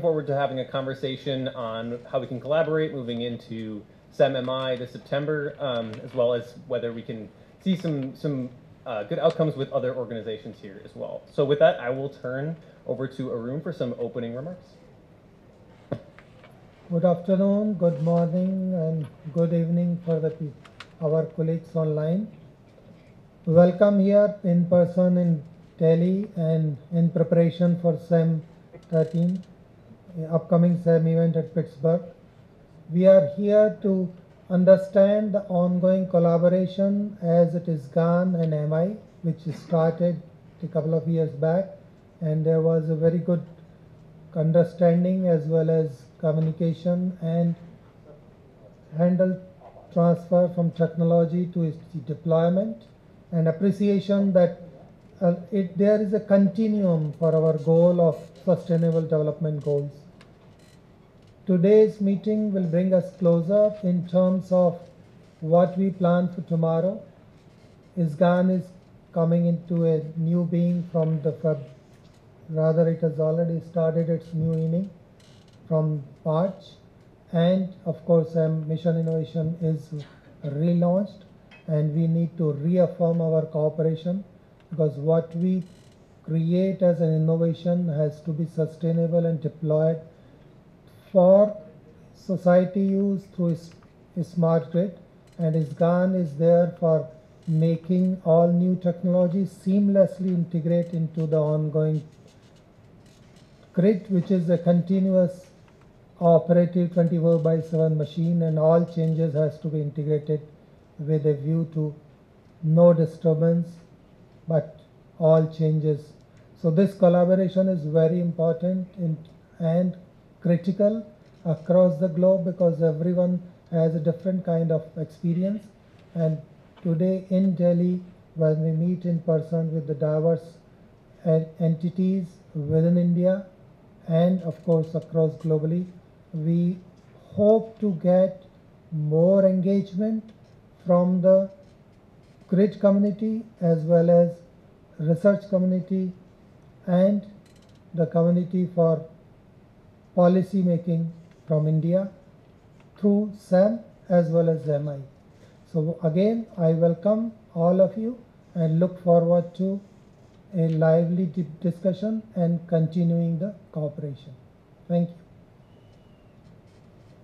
Forward to having a conversation on how we can collaborate moving into CEM MI this September, as well as whether we can see some good outcomes with other organizations here as well. So with that, I will turn over to Arun for some opening remarks. Good afternoon, good morning, and good evening for our colleagues online. Welcome here in person in Delhi and in preparation for CEM13, upcoming CEM event at Pittsburgh. We are here to understand the ongoing collaboration as it is ISGAN and MI, which started a couple of years back, and there was a very good understanding as well as communication and handle transfer from technology to its deployment, and appreciation that there is a continuum for our goal of sustainable development goals. Today's meeting will bring us closer in terms of what we plan for tomorrow. ISGAN is coming into a new being from rather it has already started its new inning from March, and of course Mission Innovation is relaunched, and we need to reaffirm our cooperation because what we create as an innovation has to be sustainable and deployed for society use through a smart grid, and ISGAN is there for making all new technologies seamlessly integrate into the ongoing grid, which is a continuous operative 24/7 machine, and all changes has to be integrated with a view to no disturbance but all changes. So this collaboration is very important and critical across the globe because everyone has a different kind of experience, and today in Delhi when we meet in person with the diverse entities within India and of course across globally, we hope to get more engagement from the grid community as well as research community and the community for policy making from India through CEM as well as MI. So again, I welcome all of you and look forward to a lively discussion and continuing the cooperation. Thank you.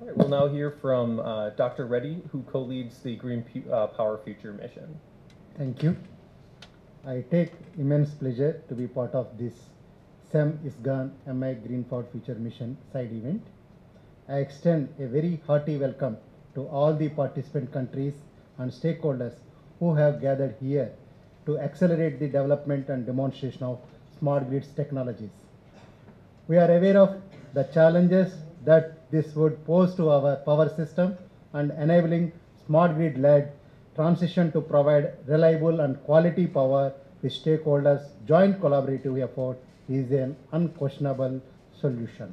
All right, we'll now hear from Dr. Reddy, who co-leads the Green Power Future mission. Thank you. I take immense pleasure to be part of this CEM ISGAN MI Green Power Future mission side event. I extend a very hearty welcome to all the participant countries and stakeholders who have gathered here to accelerate the development and demonstration of smart grids technologies. We are aware of the challenges that this would pose to our power system, and enabling smart grid-led transition to provide reliable and quality power with stakeholders' joint collaborative effort is an unquestionable solution.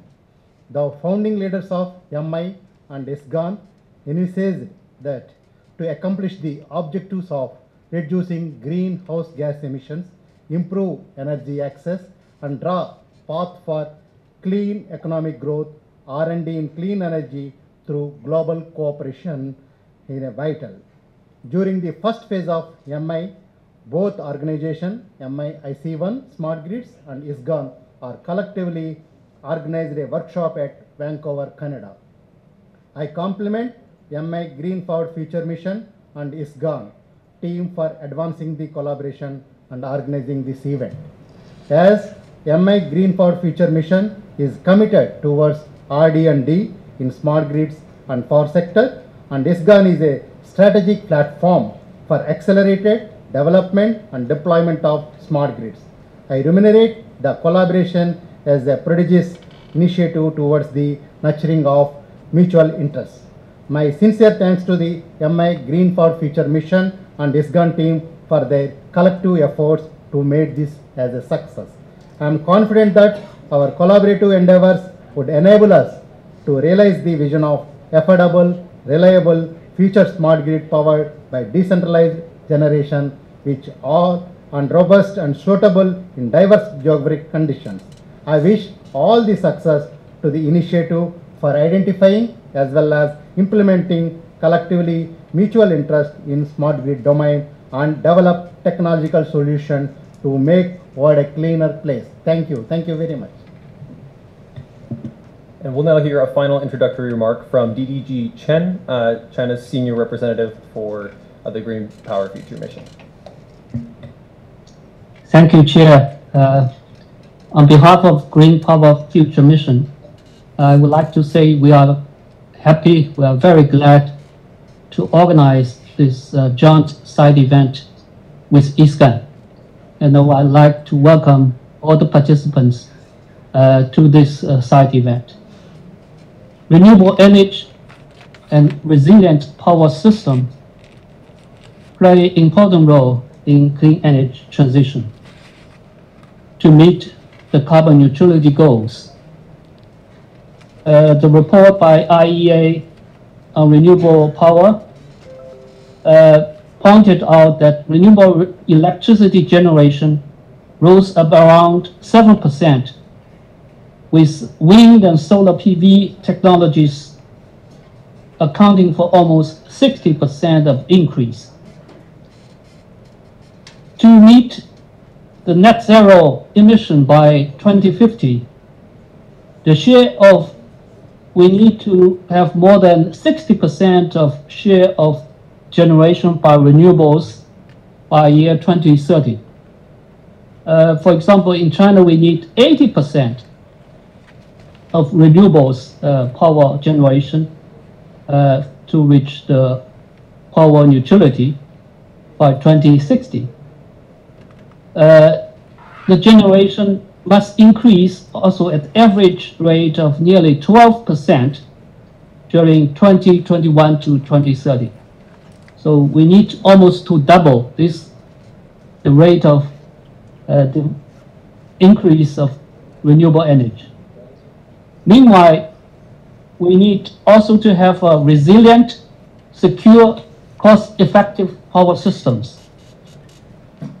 The founding leaders of MI and ISGAN envisaged that to accomplish the objectives of reducing greenhouse gas emissions, improve energy access, and draw path for clean economic growth, R&D in clean energy through global cooperation is vital. During the first phase of MI, both organizations, MI-IC1 Smart Grids and ISGAN, are collectively organized a workshop at Vancouver, Canada. I compliment MI Green Power Future Mission and ISGAN team for advancing the collaboration and organizing this event. As MI Green Power Future Mission is committed towards RD&D in smart grids and power sector, and ISGAN is a strategic platform for accelerated development and deployment of smart grids. I remunerate the collaboration as a prodigious initiative towards the nurturing of mutual interests. My sincere thanks to the MI Green Power Future Mission and ISGAN team for their collective efforts to make this as a success. I am confident that our collaborative endeavors would enable us to realize the vision of affordable, reliable, future smart grid powered by decentralized generation, which are robust and suitable in diverse geographic conditions. I wish all the success to the initiative for identifying as well as implementing collectively mutual interest in smart grid domain and develop technological solution to make world a cleaner place. Thank you. Thank you very much. And we'll now hear a final introductory remark from DDG Chen, China's senior representative for the Green Power Future Mission. Thank you, Chair. On behalf of Green Power Future Mission, I would like to say we are happy, we are very glad to organize this joint side event with ISGAN. And I'd like to welcome all the participants to this side event. Renewable energy and resilient power system play an important role in clean energy transition to meet the carbon neutrality goals. The report by IEA on renewable power pointed out that renewable electricity generation rose up around 7%, with wind and solar PV technologies accounting for almost 60% of increase. To meet the net zero emission by 2050, the share of we need to have more than 60% of share of generation by renewables by year 2030. For example, in China, we need 80% of renewables power generation to reach the power neutrality by 2060. The generation must increase also at average rate of nearly 12% during 2021 to 2030. So we need almost to double the rate of the increase of renewable energy. Meanwhile, we need also to have a resilient, secure, cost-effective power systems.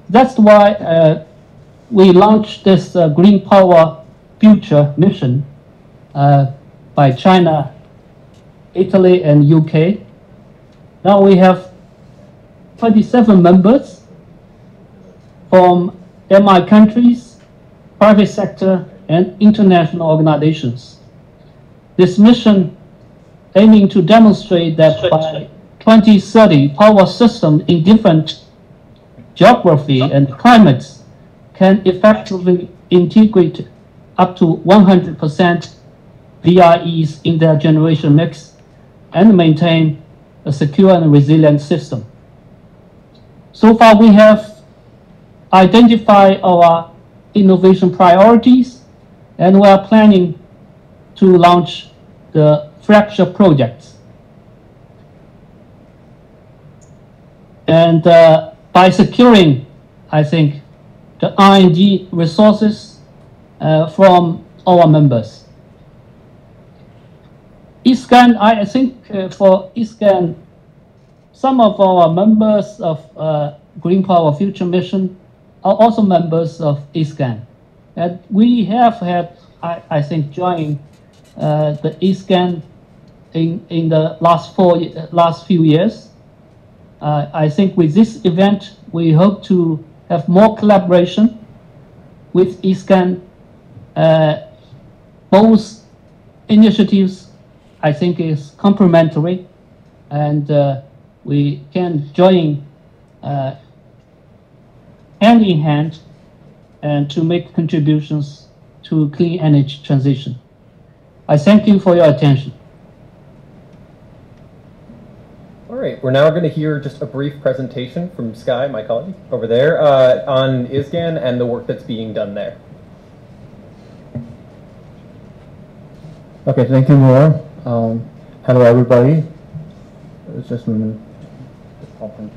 That's why we launched this Green Power Future Mission by China, Italy, and UK. Now we have 27 members from MI countries, private sector, and international organizations. This mission aiming to demonstrate that by 2030, power systems in different geography and climates can effectively integrate up to 100% VREs in their generation mix and maintain a secure and resilient system. So far, we have identified our innovation priorities, and we are planning to launch the flagship projects. And by securing, I think, the R&D resources from our members. ISGAN, I think for ISGAN, some of our members of Green Power Future Mission are also members of ISGAN. And we have had, I think, joined the ISGAN in the last few years. I think with this event, we hope to have more collaboration with ISGAN. Both initiatives, I think, is complementary, and we can join hand in hand and to make contributions to clean energy transition. I thank you for your attention. All right, we're now going to hear just a brief presentation from Sky, my colleague over there, on ISGAN and the work that's being done there. Okay, thank you, Noah. Hello, everybody. Let's just remove the PowerPoint.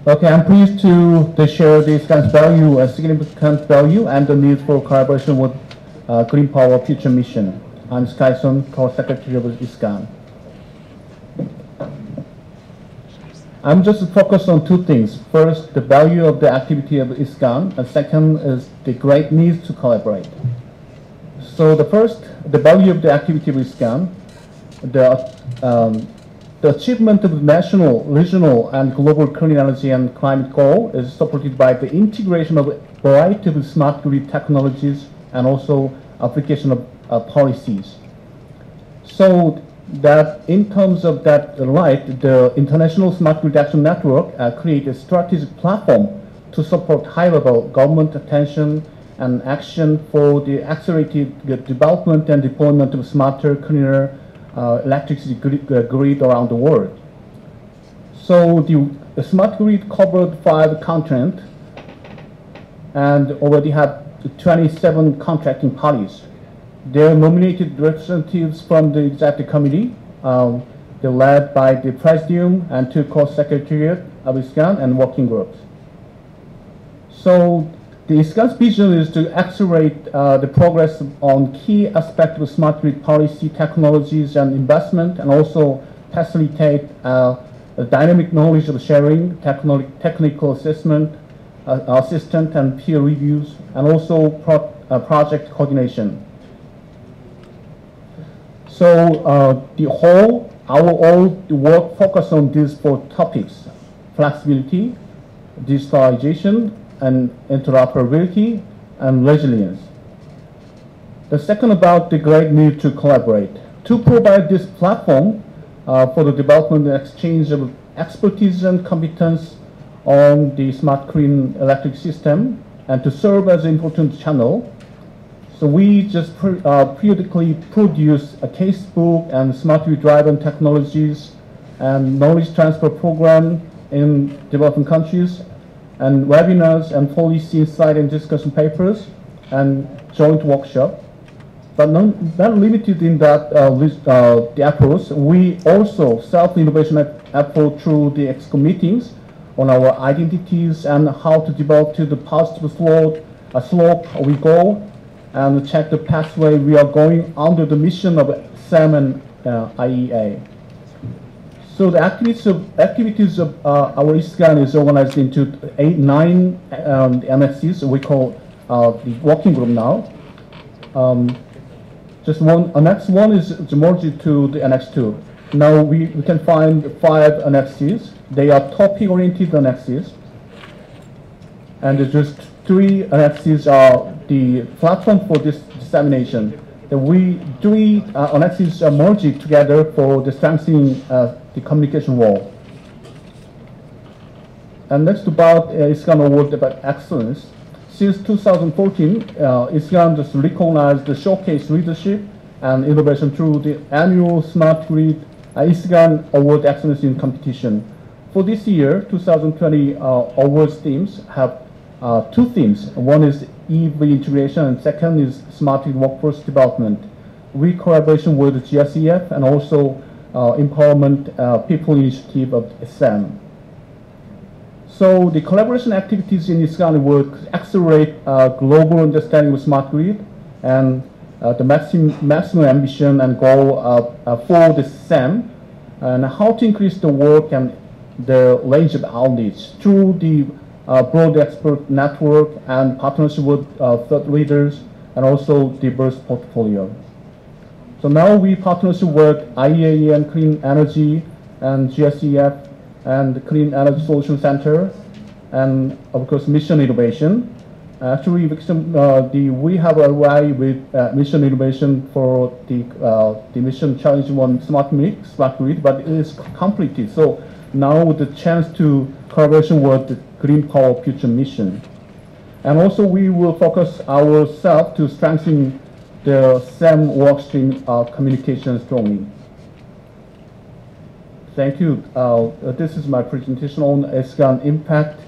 Okay, I'm pleased to share the ISGAN's value, a significant value, and the need for collaboration with Green Power Future Mission. I'm Sky Sun, Co-Secretary of ISGAN. I'm just focused on two things. First, the value of the activity of ISGAN, and second is the great need to collaborate. So the first, the value of the activity of ISGAN, the achievement of national, regional, and global clean energy and climate goal is supported by the integration of a variety of smart grid technologies and also application of policies. So that in terms of that right, the International Smart Grid Action Network created a strategic platform to support high-level government attention and action for the accelerated development and deployment of smarter, cleaner electricity grid around the world. So the smart grid covered 5 continents and already have 27 contracting parties. They're nominated representatives from the executive committee. They're led by the presidium and 2 co-secretariat of ISGAN and working groups. So the ISGAN's vision is to accelerate the progress on key aspects of smart grid policy, technologies, and investment, and also facilitate dynamic knowledge of sharing, technical assessment, and peer reviews, and also project coordination. So our work focus on these 4 topics: flexibility, digitalization, and interoperability, and resilience. The second about the great need to collaborate. To provide this platform for the development and exchange of expertise and competence on the smart clean electric system, and to serve as an important channel. So we just periodically produce a casebook and smart grid-driven technologies and knowledge transfer program in developing countries, and webinars and policy insight and discussion papers and joint workshop. But not limited in that the approach, we also self-innovation approach through the EXCO meetings on our identities and how to develop to the positive slope we go, and check the pathway we are going under the mission of CEM and IEA. So the activities of our ISGAN is organized into 9 MSCs. We call the working group now. Just one. Annex 1 is merged to the Annex 2. Now we can find 5 annexes. They are topic-oriented annexes, and just 3 annexes are the platform for this dissemination. The 3 annexes are merged together for the strengthening the communication wall. And next about ISGAN Award about Excellence. Since 2014, ISGAN just recognized the showcase leadership and innovation through the annual Smart Grid ISGAN Award Excellence in competition. For this year, 2020 awards themes have 2 themes. One is EV integration, and second is smart grid workforce development. We collaboration with the GSEF and also Empowerment People Initiative of CEM. So the collaboration activities in ISGAN will accelerate global understanding of smart grid and the maximum ambition and goal for the CEM, and how to increase the work and the range of outreach through the broad expert network and partnership with thought leaders and also diverse portfolio. So now we partnership with IEA and Clean Energy and GSEF and the Clean Energy Solution Center and of course Mission Innovation. Actually, we have arrived with Mission Innovation for the Mission Challenge 1 Smart Grid, but it is completed. So now with the chance to collaboration with the Green Power Future Mission. And also we will focus ourselves to strengthen the CEM workstream communication strongly. Thank you. This is my presentation on ISGAN impact,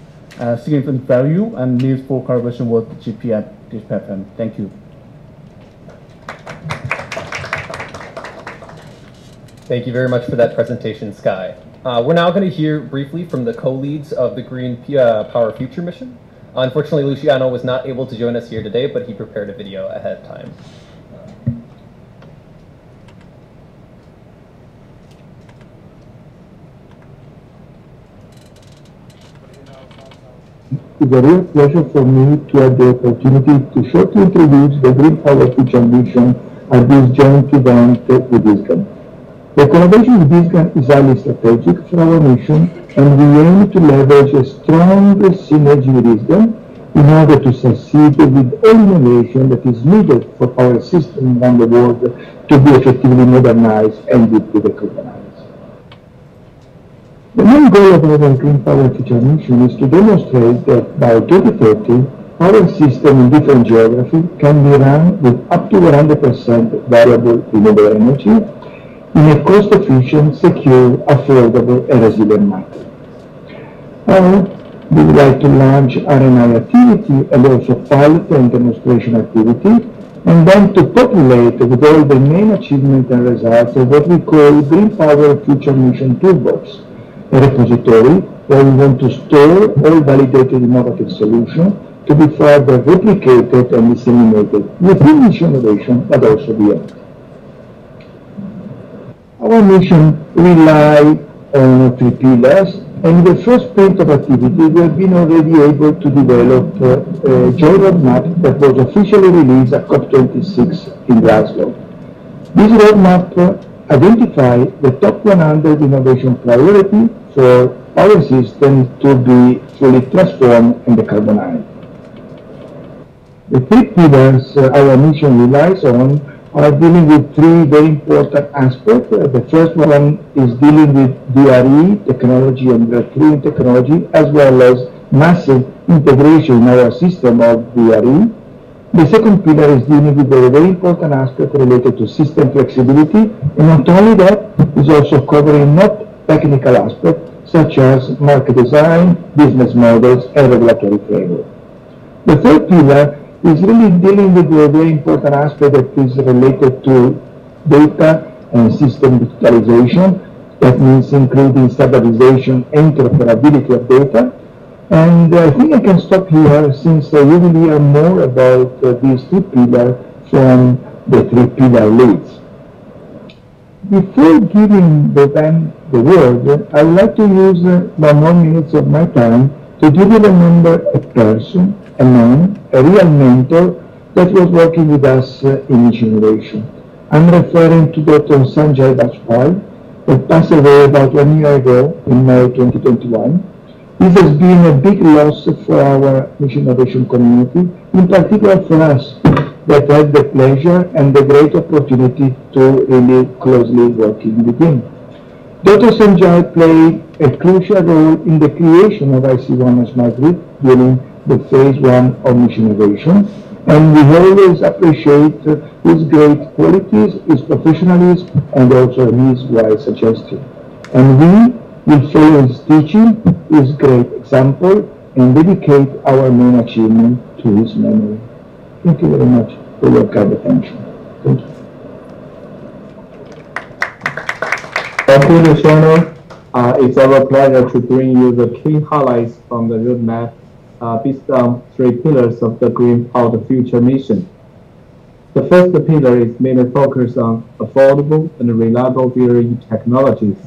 significant value, and needs for collaboration with GP and DPFM. Thank you. Thank you very much for that presentation, Sky. We're now going to hear briefly from the co-leads of the Green Power Future Mission. Unfortunately, Luciano was not able to join us here today, but he prepared a video ahead of time. it's a real pleasure for me to have the opportunity to shortly introduce the Green Power Future Mission at this joint event with ISGAN. The collaboration with ISGAN is highly strategic for our mission, and we aim to leverage a strong synergy with ISGAN in order to succeed with all innovation that is needed for power systems around the world to be effectively modernized and deeply decarbonized. The main goal of our Green Power Future Mission is to demonstrate that by 2030, power systems in different geographies can be run with up to 100% variable renewable energy in a cost-efficient, secure, affordable, and resilient manner. We would like to launch R&I activity and also pilot and demonstration activity, and then to populate with all the main achievements and results of what we call Green Power Future Mission Toolbox, a repository where we want to store all validated innovative solutions to be further replicated and disseminated within this innovation, but also beyond. Our mission relies on 3 pillars, and in the first point of activity, we have been already able to develop a joint roadmap that was officially released at COP26 in Glasgow. This roadmap identifies the top 100 innovation priorities for power systems to be fully transformed and decarbonized. The 3 pillars our mission relies on are dealing with 3 very important aspects. The first one is dealing with DRE technology and clean technology, as well as massive integration in our system of DRE. The second pillar is dealing with a very important aspect related to system flexibility, and not only that, is also covering not technical aspects such as market design, business models, and regulatory framework. The third pillar is really dealing with a very important aspect that is related to data and system digitalization. That means including standardization and interoperability of data. And I think I can stop here since you will hear more about these 3 pillars from the 3 pillar leads. Before giving them the word, I would like to use 1 more minute of my time to give you remember a person, a man, a real mentor that was working with us in each innovation. I'm referring to Dr. Sanjay Bajpayee, that passed away about 1 year ago in May 2021. This has been a big loss for our mission innovation community, in particular for us that had the pleasure and the great opportunity to really closely working with him. Dr. Sanjay played a crucial role in the creation of IC1 Smart Grid during the phase 1 of mission innovation, and we always appreciate his great qualities, his professionalism, and also his wise suggestion. And we will follow his teaching, his great example, and dedicate our main achievement to his memory. Thank you very much for your kind attention. Thank you. Thank you, Luciano. It's our pleasure to bring you the key highlights from the roadmap based on 3 pillars of the Green Power Future Mission. The first pillar is mainly focused on affordable and reliable VRE technologies.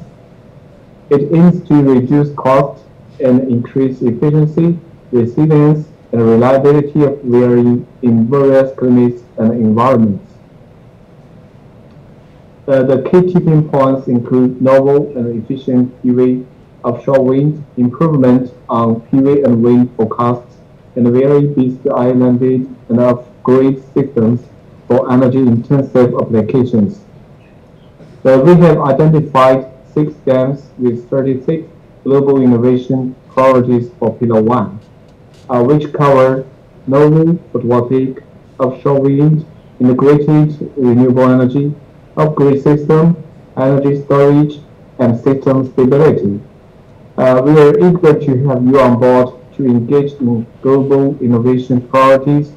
It aims to reduce cost and increase efficiency, resilience, and reliability of VRE in various climates and environments. The key tipping points include novel and efficient PV, offshore wind, improvement on PV and wind forecasts, and VRE-based islanded and off-grid systems for energy-intensive applications. We have identified 6 dams with 36 global innovation priorities for Pillar 1, which cover novel photovoltaic, offshore wind, integrated renewable energy, off-grid system, energy storage, and system stability. We are eager to have you on board to engage in global innovation priorities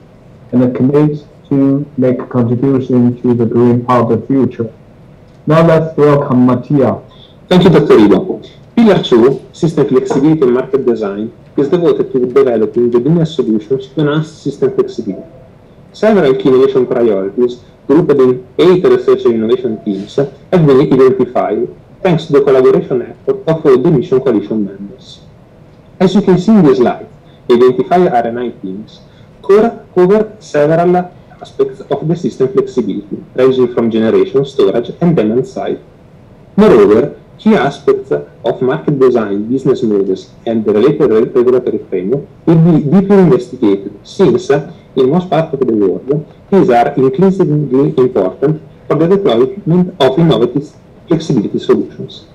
and commit to make a contribution to the green power future. Now let's welcome Mattia. Thank you, Dr. Ido. Pillar 2, System Flexibility and Market Design, is devoted to developing the business solutions to enhance system flexibility. Several key innovation priorities, grouped in 8 research and innovation teams, have been identified thanks to the collaboration effort of all the mission coalition members. As you can see in the slide, identify RNI teams, cover several aspects of the system flexibility, ranging from generation, storage, and demand side. Moreover, key aspects of market design, business models, and the related regulatory framework will be deeply investigated, since, in most parts of the world, these are increasingly important for the deployment of innovative flexibility solutions.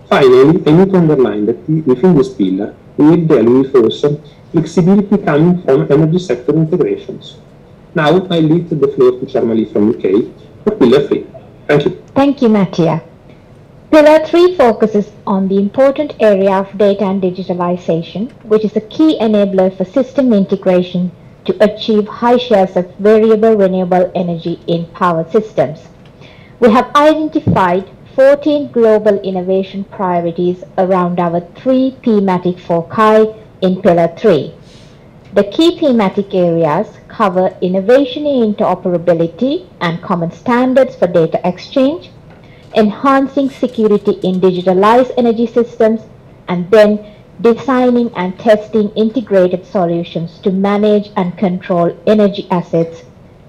Finally, I need to underline that within this pillar, we will reinforce flexibility coming from energy sector integrations. Now, I leave the floor to Charmalie from UK for Pillar 3. Thank you. Thank you, Mattia. Pillar 3 focuses on the important area of data and digitalization, which is a key enabler for system integration to achieve high shares of variable renewable energy in power systems. We have identified 14 global innovation priorities around our 3 thematic foci in Pillar 3. The key thematic areas cover innovation in interoperability and common standards for data exchange, enhancing security in digitalized energy systems, and then designing and testing integrated solutions to manage and control energy assets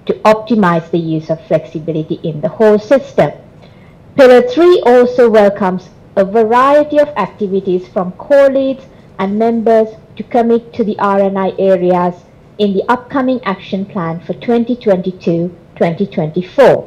to optimize the use of flexibility in the whole system. Pillar 3 also welcomes a variety of activities from core leads and members to commit to the RNI areas in the upcoming action plan for 2022-2024.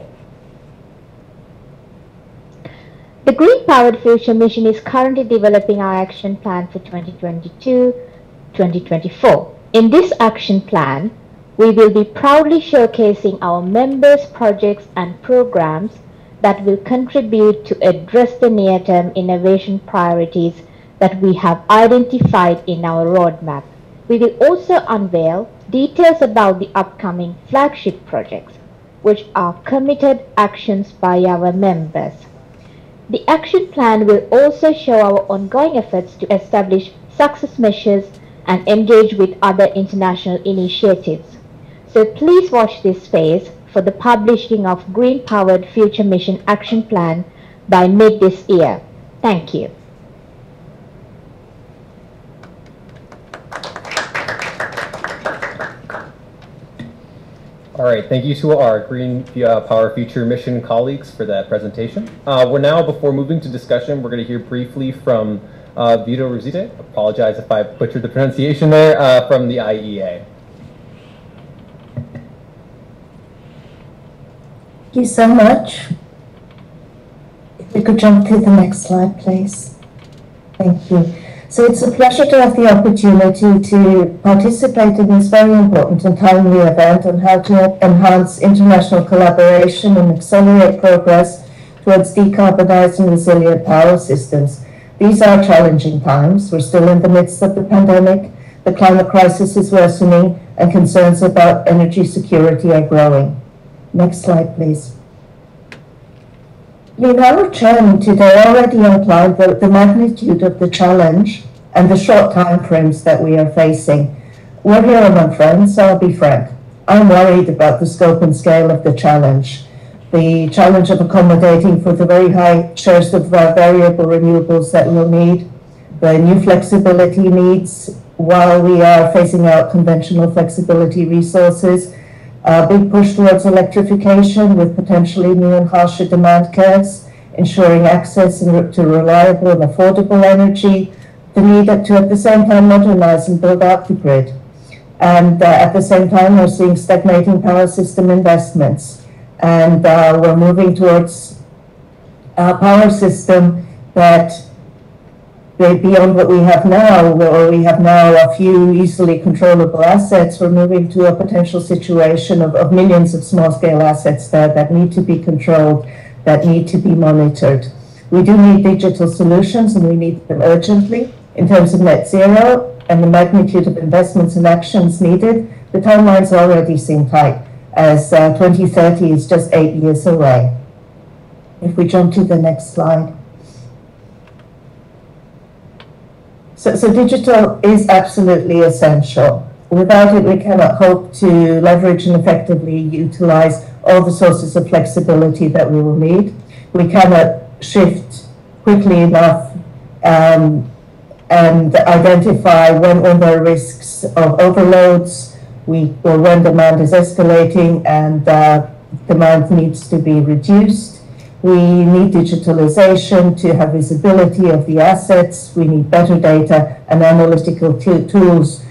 The Green Powered Future Mission is currently developing our action plan for 2022-2024. In this action plan, we will be proudly showcasing our members' projects and programs that will contribute to address the near-term innovation priorities that we have identified in our roadmap. We will also unveil details about the upcoming flagship projects, which are committed actions by our members. The action plan will also show our ongoing efforts to establish success measures and engage with other international initiatives. So please watch this space for the publishing of Green Powered Future Mission Action Plan by mid this year. Thank you. All right, thank you to our Green Power Future Mission colleagues for that presentation. We're now, before moving to discussion, we're going to hear briefly from Vito Rosite. Apologize if I butchered the pronunciation there, from the IEA. Thank you so much. If we could jump to the next slide, please. Thank you. So it's a pleasure to have the opportunity to participate in this very important and timely event on how to enhance international collaboration and accelerate progress towards decarbonized and resilient power systems. These are challenging times. We're still in the midst of the pandemic. The climate crisis is worsening, and concerns about energy security are growing. Next slide, please. In our chairman today already outlined the magnitude of the challenge and the short time frames that we are facing. We're here among friends, so I'll be frank. I'm worried about the scope and scale of the challenge. The challenge of accommodating for the very high shares of variable renewables that we'll need, the new flexibility needs while we are phasing out conventional flexibility resources, a big push towards electrification with potentially new and harsher demand curves, ensuring access to reliable and affordable energy, the need to at the same time modernize and build out the grid. And at the same time, we're seeing stagnating power system investments. And we're moving towards a power system that beyond what we have now, where we have now a few easily controllable assets, we're moving to a potential situation of millions of small-scale assets that need to be controlled, that need to be monitored. We do need digital solutions, and we need them urgently. In terms of net zero and the magnitude of investments and actions needed, the timelines already seem tight, as 2030 is just 8 years away. If we jump to the next slide. So digital is absolutely essential. Without it, we cannot hope to leverage and effectively utilize all the sources of flexibility that we will need. We cannot shift quickly enough and identify when there are risks of overloads, or when demand is escalating and demand needs to be reduced. We need digitalization to have visibility of the assets. We need better data and analytical tools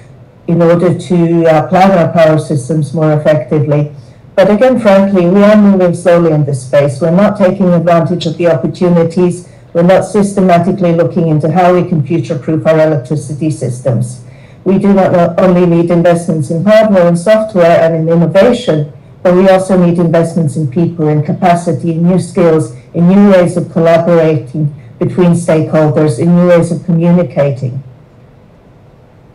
in order to plan our power systems more effectively. But again, frankly, we are moving slowly in this space. We're not taking advantage of the opportunities. We're not systematically looking into how we can future-proof our electricity systems. We do not only need investments in hardware and software and in innovation, but we also need investments in people, in capacity, in new skills, in new ways of collaborating between stakeholders, in new ways of communicating.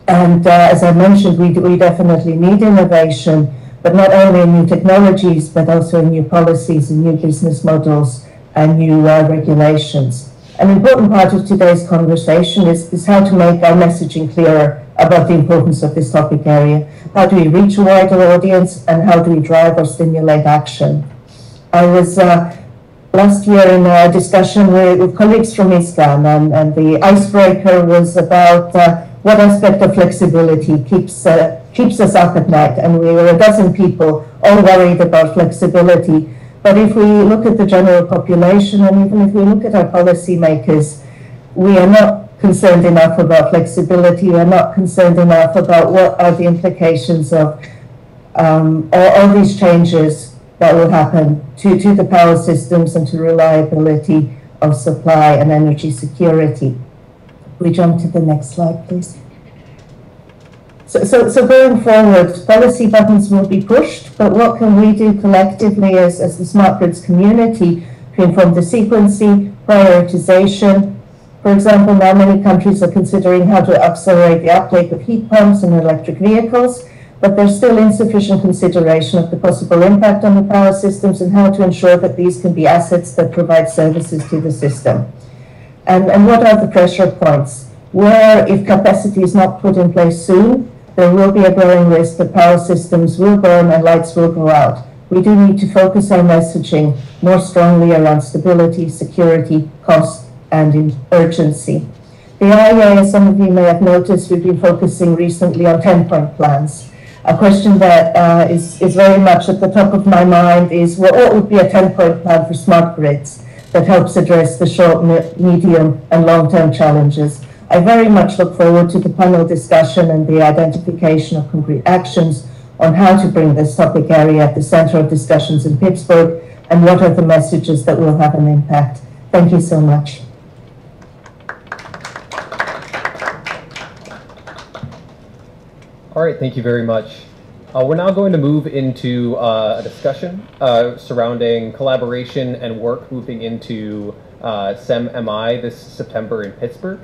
And as I mentioned, we definitely need innovation, but not only in new technologies, but also in new policies and new business models and new regulations. An important part of today's conversation is how to make our messaging clearer about the importance of this topic area. How do we reach a wider audience, and how do we drive or stimulate action? I was last year in a discussion with colleagues from ISGAN, and the icebreaker was about what aspect of flexibility keeps us up at night. And we were a dozen people all worried about flexibility. But if we look at the general population, and even if we look at our policymakers, we are not concerned enough about flexibility. We are not concerned enough about what are the implications of all these changes that will happen to the power systems and to reliability of supply and energy security. We jump to the next slide, please. So going forward, policy buttons will be pushed, but what can we do collectively as the smart grids community to inform the sequencing, prioritization? For example, now many countries are considering how to accelerate the uptake of heat pumps and electric vehicles, but there's still insufficient consideration of the possible impact on the power systems and how to ensure that these can be assets that provide services to the system. And what are the pressure points? Where, if capacity is not put in place soon, there will be a growing risk that power systems will burn and lights will go out. We do need to focus our messaging more strongly around stability, security, cost, and in urgency. The IEA, as some of you may have noticed, we've been focusing recently on 10-point plans. A question that is very much at the top of my mind is, well, what would be a 10-point plan for smart grids that helps address the short, medium, and long-term challenges? I very much look forward to the panel discussion and the identification of concrete actions on how to bring this topic area at the center of discussions in Pittsburgh, and what are the messages that will have an impact. Thank you so much. All right, thank you very much. We're now going to move into a discussion surrounding collaboration and work moving into CEM this September in Pittsburgh.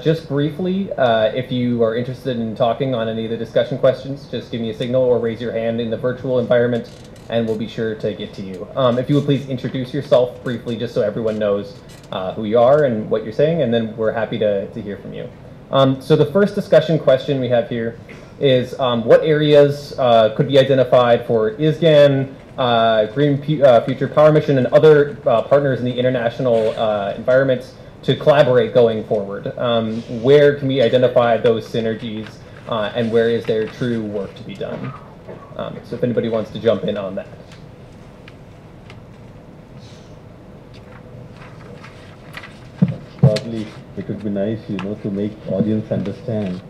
Just briefly, if you are interested in talking on any of the discussion questions, just give me a signal or raise your hand in the virtual environment, and we'll be sure to get to you. If you would please introduce yourself briefly, just so everyone knows who you are and what you're saying, and then we're happy to hear from you. So the first discussion question we have here is what areas could be identified for ISGAN, Green Future Power Mission, and other partners in the international environments to collaborate going forward? Where can we identify those synergies, and where is there true work to be done? So if anybody wants to jump in on that. Probably it would be nice, to make audience understand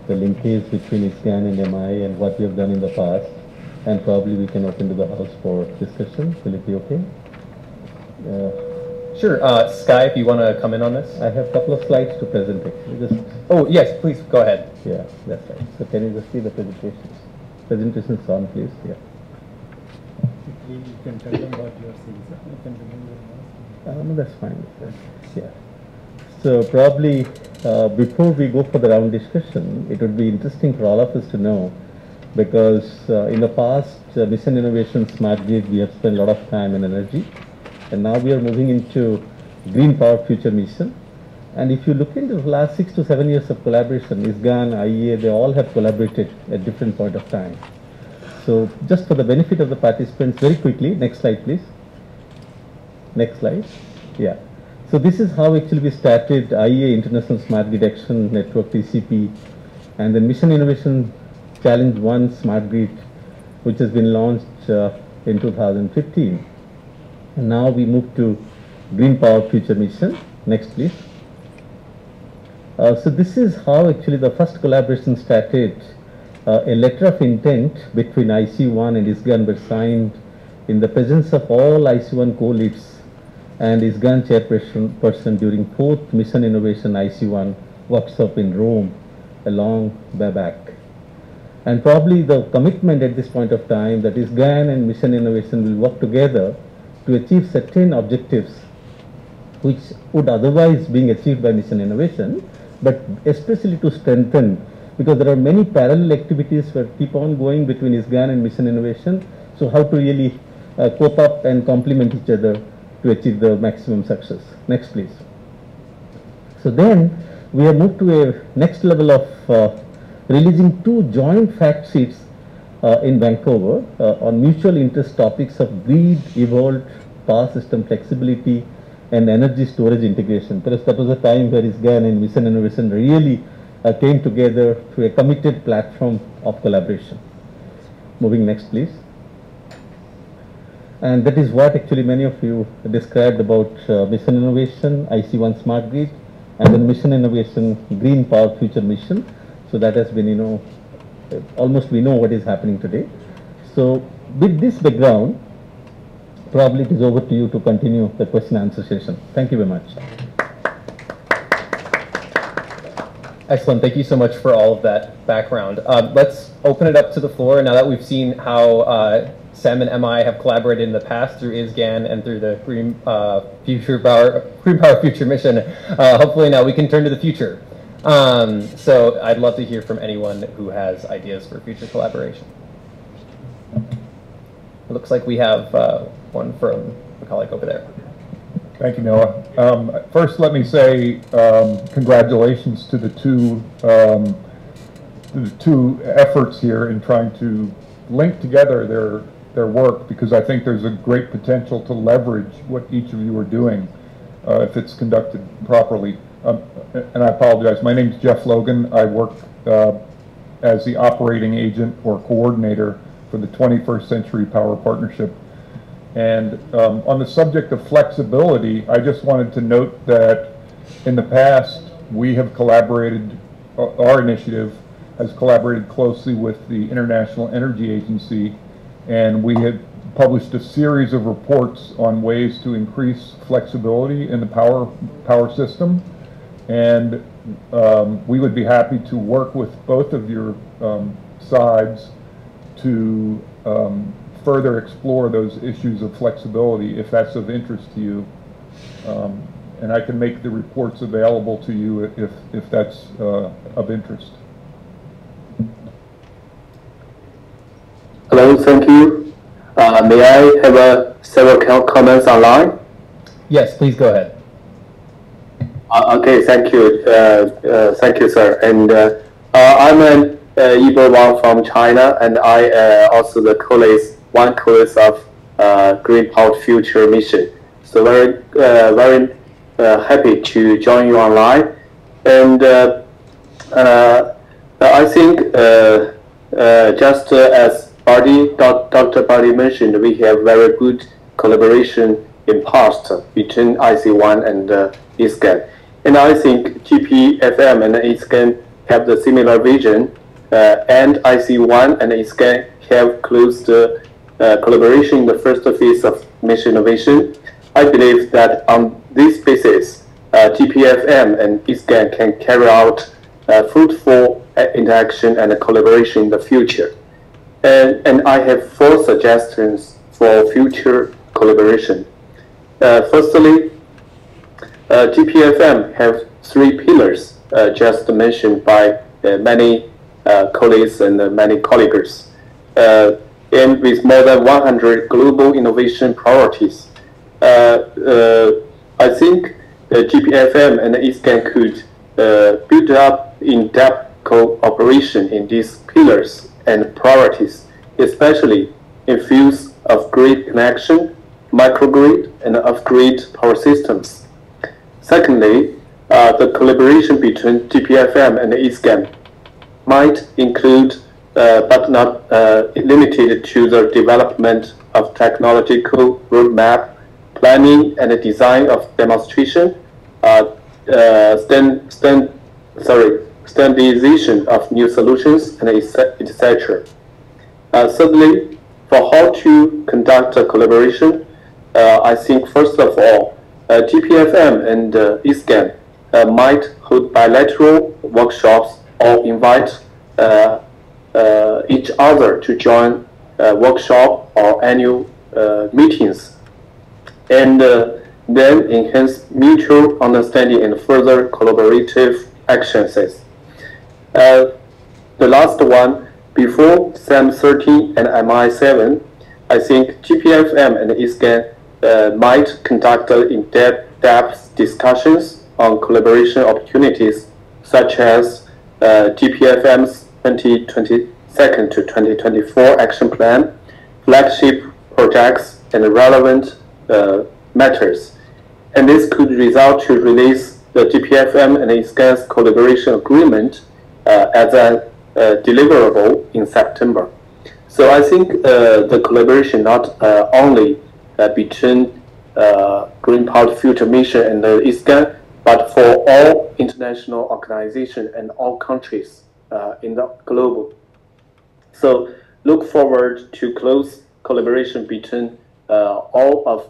the linkage between ISGAN and MI and what we have done in the past, and probably we can open to the house for discussion. Will it be okay? Sure. Sky, if you want to come in on this. I have a couple of slides to present actually. Oh, yes, please, go ahead. Yeah, that's right. So can you just see the presentations? Presentations on, please. Yeah. You can tell them what you are saying, sir. You can remember. No, that's fine. Yeah. So probably before we go for the round discussion, it would be interesting for all of us to know, because in the past, Mission Innovation Smart Grid, we have spent a lot of time and energy. And now we are moving into Green Power Future Mission. And if you look into the last 6 to 7 years of collaboration, ISGAN, IEA, they all have collaborated at different point of time. So just for the benefit of the participants, very quickly, next slide please. Next slide. Yeah. So this is how actually we started IEA International Smart Grid Action Network TCP, and then Mission Innovation Challenge 1 Smart Grid, which has been launched in 2015. And now we move to Green Power Future Mission. Next, please. So this is how actually the first collaboration started. A letter of intent between IC1 and ISGAN were signed in the presence of all IC1 co-leads and ISGAN chairperson during 4th Mission Innovation IC1 workshop in Rome a long way back. And probably the commitment at this point of time that ISGAN and Mission Innovation will work together to achieve certain objectives which would otherwise being achieved by Mission Innovation, but especially to strengthen, because there are many parallel activities that keep on going between ISGAN and Mission Innovation. So how to really cope up and complement each other to achieve the maximum success. Next, please. So then we have moved to a next level of releasing 2 joint fact sheets in Vancouver on mutual interest topics of grid, evolved, power system flexibility, and energy storage integration. Because that was a time where ISGAN and Mission Innovation really came together to a committed platform of collaboration. Moving next, please. And that is what actually many of you described about Mission Innovation, IC1 Smart Grid, and then Mission Innovation Green Power Future Mission. So that has been, almost we know what is happening today. So with this background, probably it is over to you to continue the question and answer session. Thank you very much. Excellent. Thank you so much for all of that background. Let's open it up to the floor. Now that we've seen how CEM and MI have collaborated in the past through ISGAN and through the Green Power Future Mission, hopefully now we can turn to the future. So I'd love to hear from anyone who has ideas for future collaboration. It looks like we have one from a colleague over there. Thank you, Noah. First, let me say congratulations to the two efforts here in trying to link together their work, because I think there's a great potential to leverage what each of you are doing if it's conducted properly. And I apologize, my name is Jeff Logan. I work as the operating agent or coordinator for the 21st Century Power Partnership. And on the subject of flexibility, I just wanted to note that in the past, we have collaborated, our initiative has collaborated closely with the International Energy Agency, and we had published a series of reports on ways to increase flexibility in the power system. And we would be happy to work with both of your sides to further explore those issues of flexibility if that's of interest to you. And I can make the reports available to you if that's of interest. Hello, thank you. May I have several comments online? Yes, please go ahead. Okay, thank you. Thank you, sir. And I'm Yibo Wang from China, and I also one co-lead of Green Power Future Mission. So very happy to join you online. And I think just as Dr. Barty mentioned, we have very good collaboration in past between IC1 and ISGAN. And I think TPFM and ISGAN have the similar vision, and IC1 and ISGAN have closed collaboration in the first phase of mission innovation. I believe that on this basis, TPFM and ISGAN can carry out fruitful interaction and collaboration in the future. And I have 4 suggestions for future collaboration. Firstly, TPFM have 3 pillars just mentioned by many colleagues and many colleagues. And with more than 100 global innovation priorities, I think TPFM and ISGAN could build up in-depth cooperation in these pillars and priorities, especially in fields of grid connection, microgrid, and off-grid power systems. Secondly, the collaboration between TPFM and ISGAN might include, but not limited to, the development of technological roadmap, planning and design of demonstration, standardization of new solutions, and etc. Thirdly, for how to conduct a collaboration, I think first of all, TPFM and ISGAN might hold bilateral workshops or invite each other to join workshop or annual meetings, and then enhance mutual understanding and further collaborative actions. The last one, before CEM13 and MI-7, I think TPFM and ISGAN might conduct in-depth discussions on collaboration opportunities, such as TPFM's 2022 to 2024 action plan, flagship projects, and relevant matters. And this could result to release the TPFM and ISGAN's collaboration agreement as a deliverable in September. So I think the collaboration not only between Green Power Future Mission and the ISGAN, but for all international organizations and all countries in the globe. So look forward to close collaboration between all of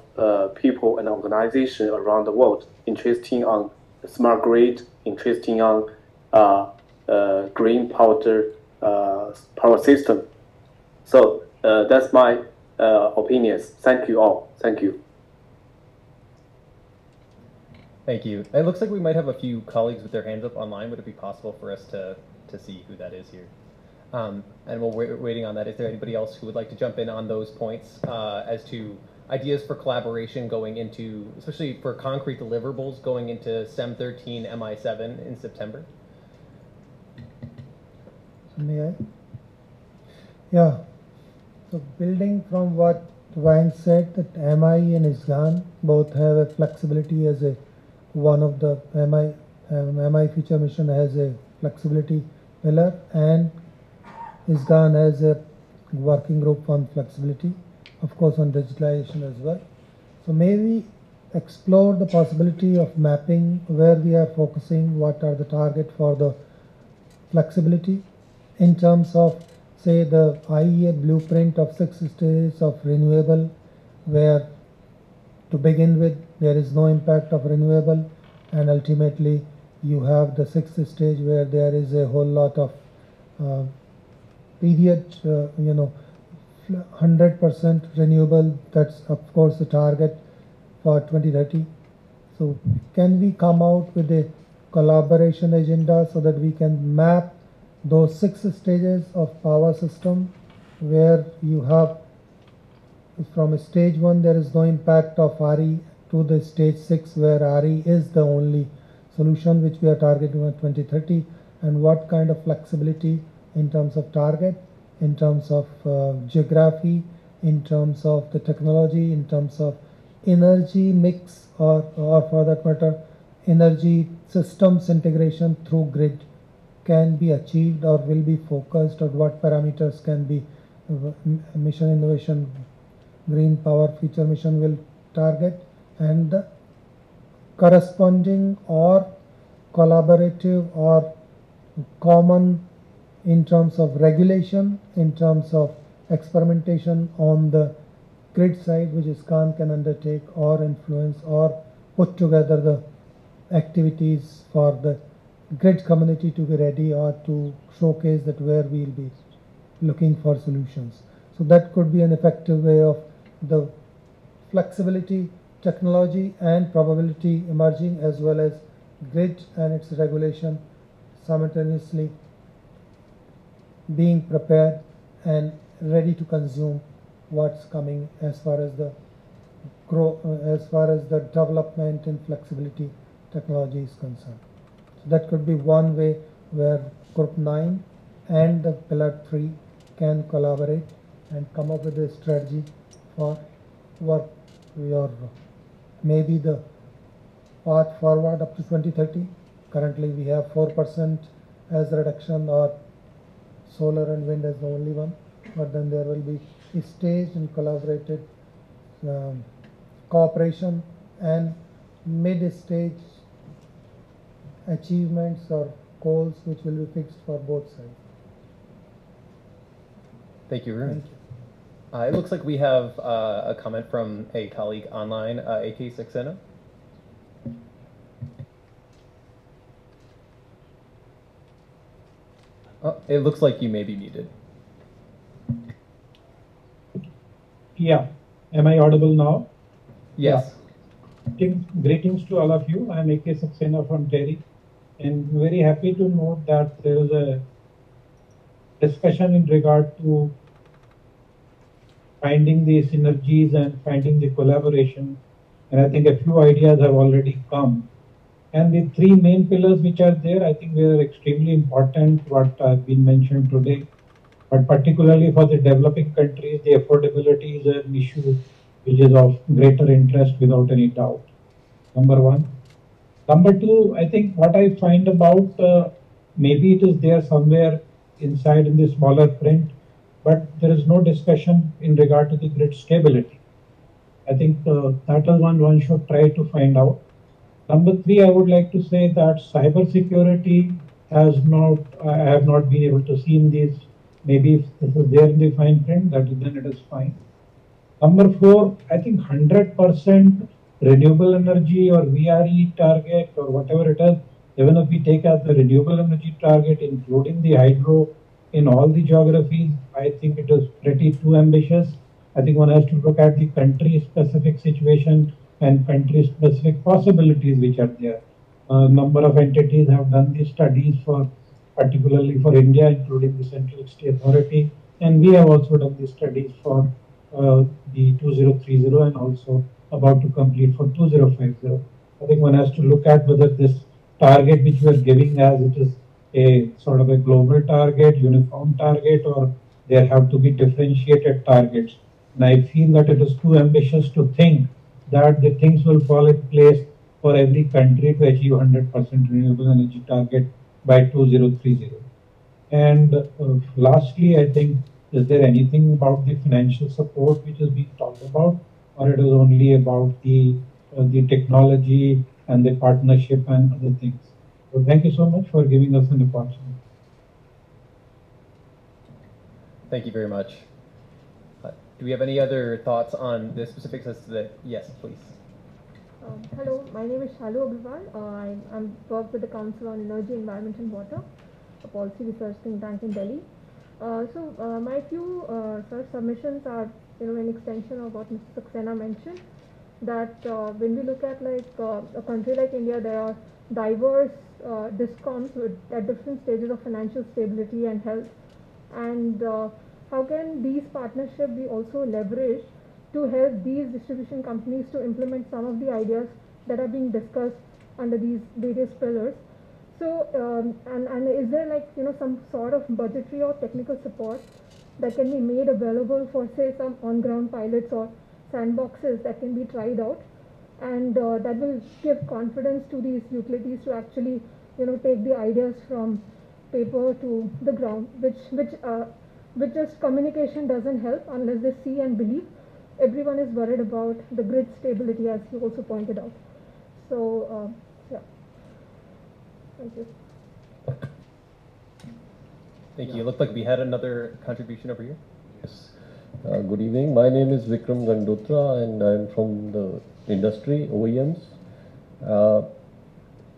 people and organizations around the world, interested on smart grid, interested on green power system. So that's my opinions. Thank you all. Thank you. Thank you. It looks like we might have a few colleagues with their hands up online. Would it be possible for us to see who that is here? And while we're waiting on that, is there anybody else who would like to jump in on those points as to ideas for collaboration going into, especially for concrete deliverables going into CEM13 MI-7 in September? May I? Yeah. So building from what Wang said, that MI and ISGAN both have a flexibility as a one of the MI future mission has a flexibility pillar, and ISGAN has a working group on flexibility, of course on digitalization as well. So maybe explore the possibility of mapping where we are focusing, what are the target for the flexibility in terms of, say, the IEA blueprint of 6 stages of renewable, where to begin with there is no impact of renewable, and ultimately you have the 6th stage where there is a whole lot of period, 100% renewable. That's of course the target for 2030. So can we come out with a collaboration agenda so that we can map those 6 stages of power system, where you have from a stage 1 there is no impact of RE to the stage 6 where RE is the only solution which we are targeting at 2030, and what kind of flexibility in terms of target, in terms of geography, in terms of the technology, in terms of energy mix, or for that matter energy systems integration through grid can be achieved or will be focused, or what parameters can be mission innovation green power future mission will target, and the corresponding or collaborative or common in terms of regulation, in terms of experimentation on the grid side, which ISGAN can undertake or influence or put together the activities for the grid community to be ready, or to showcase that where we will be looking for solutions. So that could be an effective way of the flexibility, technology and probability emerging, as well as grid and its regulation simultaneously being prepared and ready to consume what's coming as far as the development in flexibility technology is concerned. So that could be one way where Group 9 and the Pillar 3 can collaborate and come up with a strategy for work. Maybe the path forward up to 2030. Currently we have 4% as reduction, or solar and wind as the only one, but then there will be staged and collaborated cooperation and mid-stage achievements or goals which will be fixed for both sides. Thank you, Varun. It looks like we have a comment from a colleague online, AK Saxena. Oh, it looks like you may be muted. Yeah. Am I audible now? Yes. Yeah. Greetings to all of you. I am AK Saxena from Terry, and very happy to note that there is a discussion in regard to finding the synergies and finding the collaboration. And I think a few ideas have already come. And the three main pillars which are there, I think they are extremely important, what have been mentioned today. But particularly for the developing countries, the affordability is an issue which is of greater interest without any doubt. Number one. Number two, I think what I find about, maybe it is there somewhere inside in the smaller print, but there is no discussion in regard to the grid stability. I think that is one should try to find out. Number three, I would like to say that cyber security has not, I have not been able to see in these. Maybe if this is there in the fine print, then it is fine. Number four, I think 100% renewable energy or VRE target or whatever it is, even if we take as the renewable energy target, including the hydro in all the geographies, I think it is pretty too ambitious. I think one has to look at the country-specific situation and country-specific possibilities which are there. A number of entities have done these studies for, particularly for India, including the Central Electricity Authority, and we have also done these studies for the 2030 and also about to complete for 2050. I think one has to look at whether this target which we are giving as it is a sort of a global target, uniform target, or there have to be differentiated targets. And I feel that it is too ambitious to think that the things will fall in place for every country to achieve 100% renewable energy target by 2030. And lastly, I think, is there anything about the financial support which is being talked about, or it is only about the technology and the partnership and other things? So thank you so much for giving us an opportunity. Thank you very much. Do we have any other thoughts on the specifics as to the, yes, please. Hello, my name is Shalu Agrawal. I'm work with the Council on Energy, Environment and Water, a policy research think tank in Delhi. My few submissions are, an extension of what Mr. Saxena mentioned, that when we look at like a country like India, there are diverse discoms at different stages of financial stability and health, and how can these partnerships be also leveraged to help these distribution companies to implement some of the ideas that are being discussed under these various pillars? So, and is there like, some sort of budgetary or technical support that can be made available for, say, some on-ground pilots or sandboxes that can be tried out, and that will give confidence to these utilities to actually, take the ideas from paper to the ground, which just communication doesn't help unless they see and believe. Everyone is worried about the grid stability, as you also pointed out. So, yeah. Thank you. Thank you. It looked like we had another contribution over here. Yes. Good evening. My name is Vikram Gandotra, and I'm from the industry, OEMs.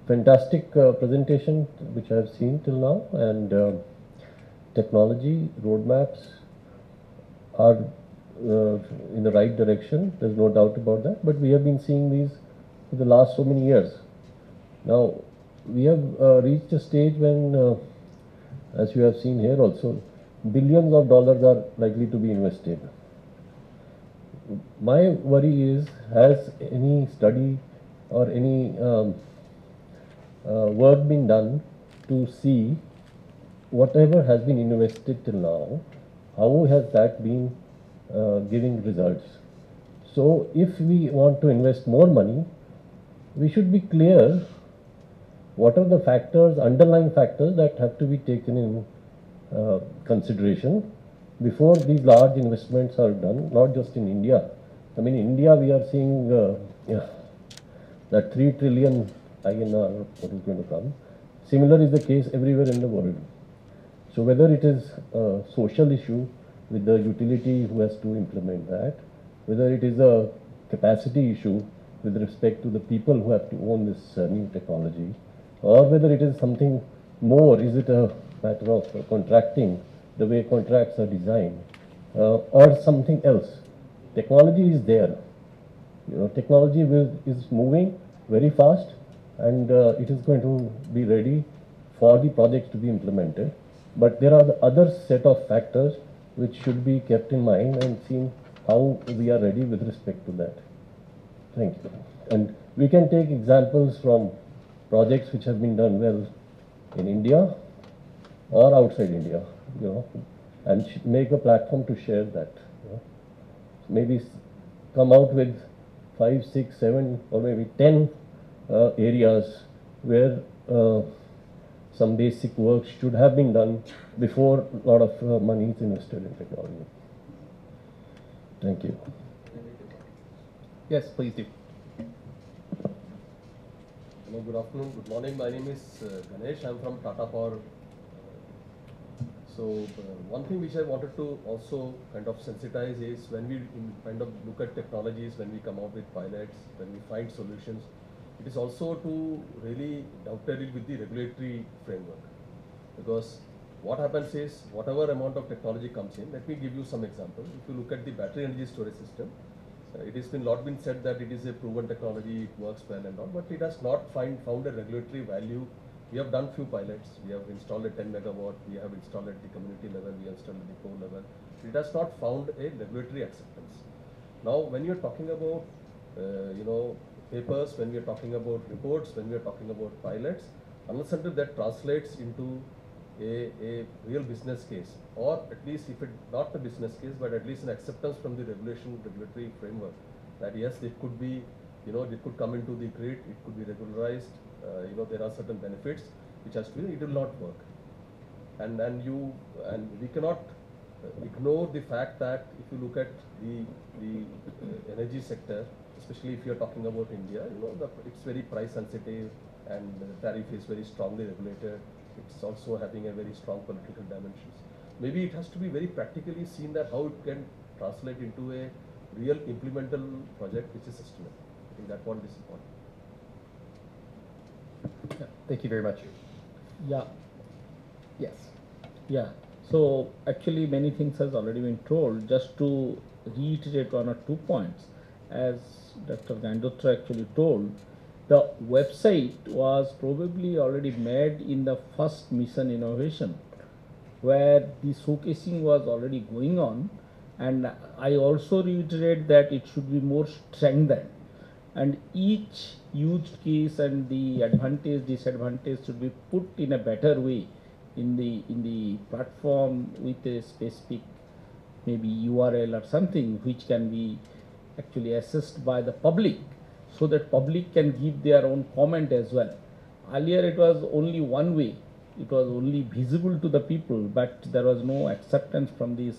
Fantastic presentation which I have seen till now, and technology roadmaps are in the right direction. There's no doubt about that. But we have been seeing these for the last so many years. Now we have reached a stage when, as you have seen here also, billions of dollars are likely to be invested. My worry is, has any study or any work been done to see whatever has been invested till now, how has that been giving results? So if we want to invest more money, we should be clear what are the factors, underlying factors that have to be taken in consideration before these large investments are done, not just in India. I mean, in India we are seeing that 3 trillion INR what is going to come. Similar is the case everywhere in the world. So whether it is a social issue with the utility who has to implement that, whether it is a capacity issue with respect to the people who have to own this new technology, or whether it is something more, is it a matter of contracting, the way contracts are designed, or something else. Technology is there. Technology is moving very fast, and it is going to be ready for the projects to be implemented. But there are the other set of factors which should be kept in mind and seen how we are ready with respect to that. Thank you. And we can take examples from projects which have been done well in India or outside India, and make a platform to share that. Maybe come out with 5, 6, 7, or maybe 10 areas where some basic work should have been done before a lot of money is invested in technology. Thank you. Yes, please do. Hello, good afternoon, good morning. My name is Ganesh. I'm from Tata Power. One thing which I wanted to also kind of sensitize is when we kind of look at technologies, when we come out with pilots, when we find solutions, it is also to really dovetail it with the regulatory framework. Because what happens is, whatever amount of technology comes in, let me give you some example. If you look at the battery energy storage system, it has been said that it is a proven technology, it works well and all, but it has not found a regulatory value. We have done few pilots. We have installed a 10 megawatt. We have installed at the community level. We have installed at the core level. It has not found a regulatory acceptance. Now, when you are talking about, papers, when we are talking about reports, when we are talking about pilots, unless until that translates into a real business case, or at least if it not a business case, but at least an acceptance from the regulatory framework, that yes, it could be, it could come into the grid, it could be regularized. There are certain benefits which has to be, it will not work. And we cannot ignore the fact that if you look at the energy sector, especially if you are talking about India, it's very price sensitive and the tariff is very strongly regulated. It's also having a very strong political dimensions. Maybe it has to be very practically seen that how it can translate into a real implementable project which is sustainable. I think that point is important. Yeah, thank you very much. Yeah. Yes. Yeah. So actually many things has already been told. Just to reiterate 1 or 2 points, as Dr. Gandotra actually told, the website was probably already made in the first mission innovation, where the showcasing was already going on, and I also reiterate that it should be more strengthened, and each used case and the advantage, disadvantage should be put in a better way in the platform with a specific maybe URL or something which can be actually assessed by the public, so that public can give their own comment as well. Earlier it was only one way, it was only visible to the people, but there was no acceptance from this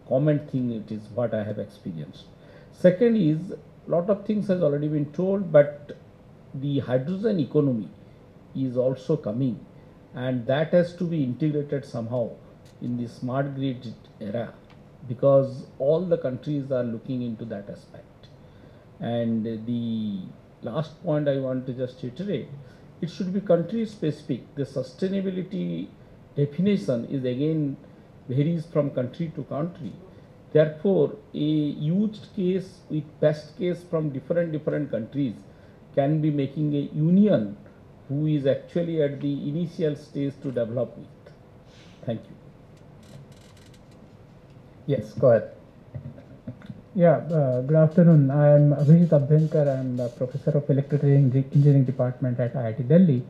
comment thing. It is what I have experienced. Second is, lot of things has already been told, but the hydrogen economy is also coming, and that has to be integrated somehow in the smart grid era, because all the countries are looking into that aspect. And the last point I want to just reiterate, it should be country specific. The sustainability definition is again varies from country to country. Therefore, a used case with best case from different countries can be making a union who is actually at the initial stage to develop with. Thank you. Yes, go ahead. Yeah, good afternoon. I am Abhijit Abhyankar. I am a professor of electrical engineering department at IIT Delhi.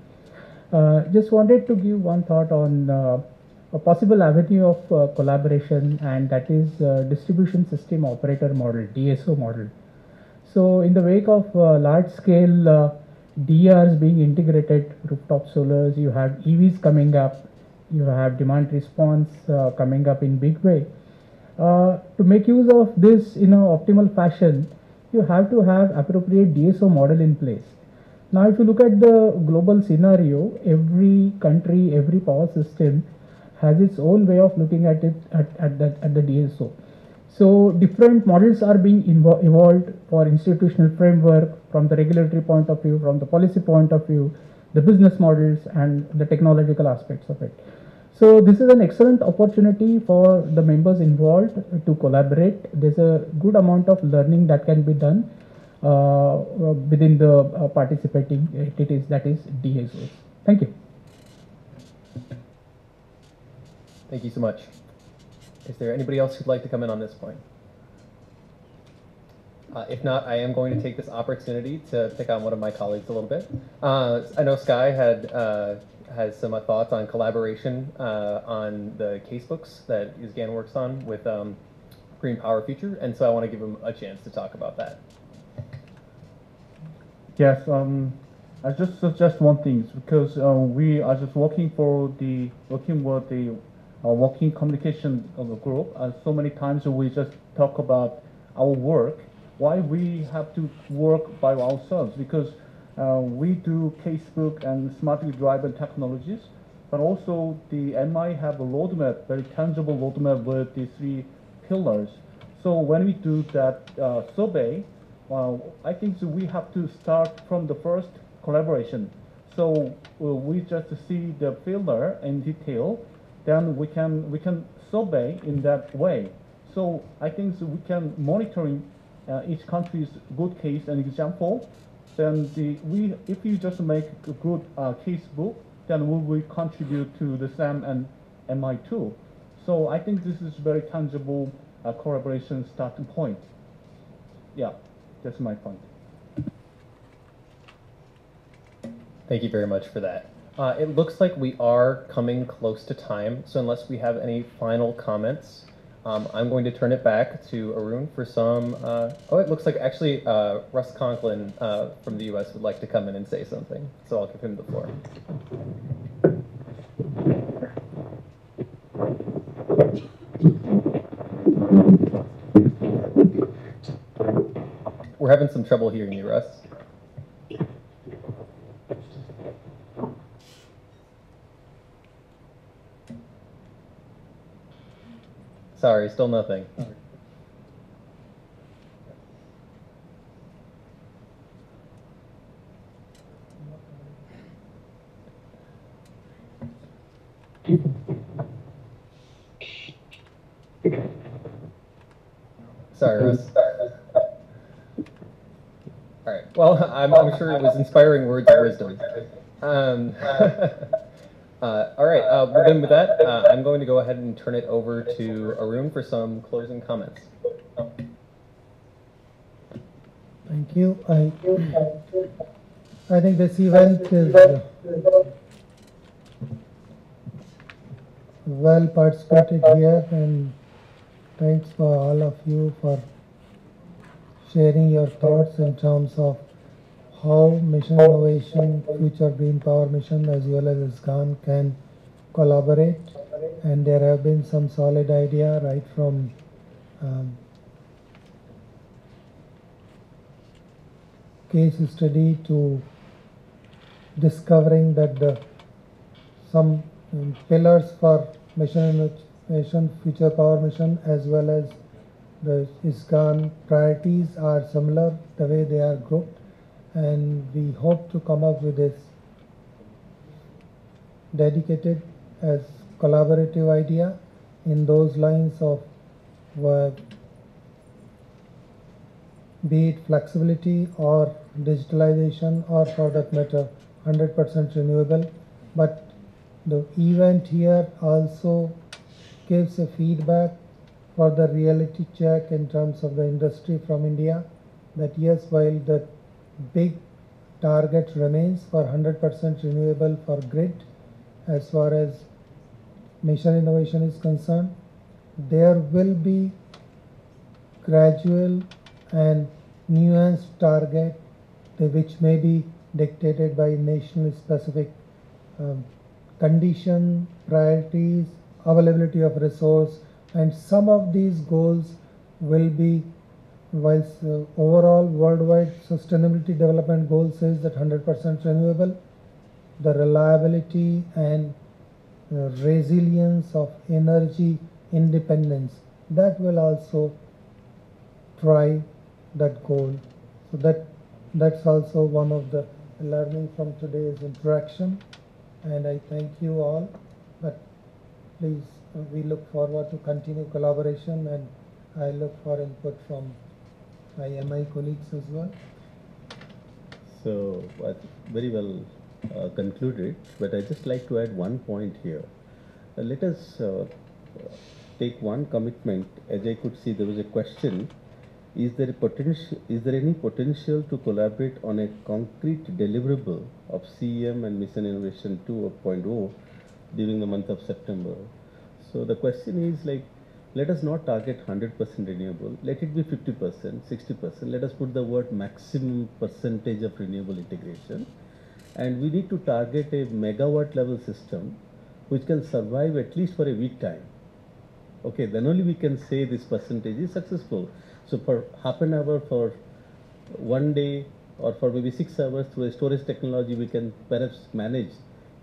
Just wanted to give one thought on a possible avenue of collaboration, and that is distribution system operator model, DSO model. So in the wake of large scale DRs being integrated, rooftop solars, you have EVs coming up, you have demand response coming up in big way. To make use of this in an optimal fashion, you have to have appropriate DSO model in place. Now, if you look at the global scenario, every country, every power system has its own way of looking at it at the DSO. So different models are being evolved for institutional framework, from the regulatory point of view, from the policy point of view, the business models and the technological aspects of it. So this is an excellent opportunity for the members involved to collaborate. There's a good amount of learning that can be done within the participating entities, that is DSOs. Thank you. Thank you so much. Is there anybody else who'd like to come in on this point? If not, I am going to take this opportunity to pick on one of my colleagues a little bit. I know Sky has some thoughts on collaboration on the casebooks that ISGAN works on with Green Power Future, and so I want to give him a chance to talk about that. Yes, I just suggest one thing, because we are just working with the working communication of the group. So many times we just talk about our work, why we have to work by ourselves, because we do casebook and smartly driven technologies, but also the MI have a roadmap, very tangible roadmap with the 3 pillars. So when we do that survey, I think we have to start from the first collaboration. So we just see the pillar in detail, then we can survey in that way. So I think we can monitoring each country's good case and example. Then if you just make a good case book, then we will contribute to the CEM and MI too. So I think this is very tangible collaboration starting point. Yeah, that's my point. Thank you very much for that. It looks like we are coming close to time, so unless we have any final comments, I'm going to turn it back to Arun for some, it looks like actually Russ Conklin from the US would like to come in and say something, so I'll give him the floor. We're having some trouble hearing you, Russ. Sorry, still nothing. Sorry, Russ. All right. Well, I'm sure it was inspiring words of wisdom. All right. Well, then with that, I'm going to go ahead and turn it over to Arun for some closing comments. Thank you. I think this event is well participated here, and thanks for all of you for sharing your thoughts in terms of how Mission Innovation, Future Green Power Mission, as well as ISGAN can collaborate. And there have been some solid idea right from case study to discovering that some pillars for Mission Innovation, Future Power Mission, as well as the ISGAN priorities are similar the way they are grouped. And we hope to come up with this dedicated as collaborative idea in those lines of be it flexibility or digitalization, or for that matter 100% renewable. But the event here also gives a feedback for the reality check in terms of the industry from India, that yes, while the big target remains for 100% renewable for grid, as far as Mission Innovation is concerned, there will be gradual and nuanced target which may be dictated by national specific condition, priorities, availability of resource, and some of these goals will be, whilst overall worldwide sustainability development goal says that 100% renewable, the reliability and resilience of energy independence, that will also try that goal. So that's also one of the learning from today's interaction, and I thank you all. But please, we look forward to continue collaboration, and I look for input from my MI colleagues as well. So very well concluded, but I just like to add one point here. Let us take one commitment. As I could see, there was a question: is there any potential to collaborate on a concrete deliverable of CEM and Mission Innovation 2.0 during the month of September? So the question is, like, let us not target 100% renewable. Let it be 50%, 60%. Let us put the word maximum percentage of renewable integration. And we need to target a megawatt level system which can survive at least for a week time. Okay, then only we can say this percentage is successful. So for half an hour, for 1 day, or for maybe 6 hours through a storage technology, we can perhaps manage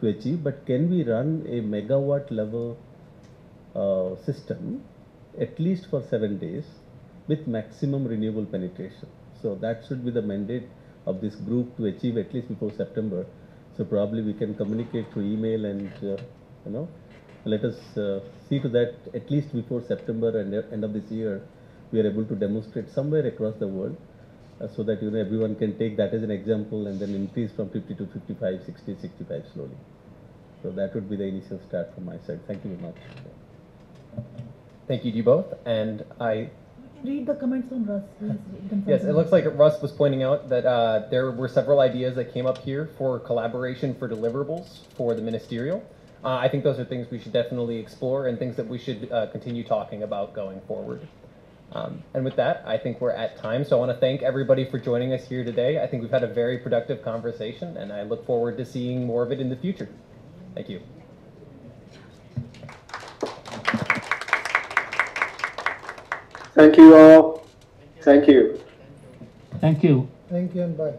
to achieve. But can we run a megawatt level system at least for 7 days with maximum renewable penetration? So that should be the mandate of this group to achieve at least before September. So probably we can communicate through email, and let us see to that at least before September and end of this year we are able to demonstrate somewhere across the world, so that everyone can take that as an example and then increase from 50 to 55, 60, 65 slowly. So that would be the initial start from my side. Thank you very much. Thank you to you both, and I read the comments from Russ. Yes, it looks like Russ was pointing out that there were several ideas that came up here for collaboration for deliverables for the ministerial. I think those are things we should definitely explore and things that we should continue talking about going forward. And with that, I think we're at time. So I want to thank everybody for joining us here today. I think we've had a very productive conversation, and I look forward to seeing more of it in the future. Thank you. Thank you all. Thank you. Thank you. Thank you and bye.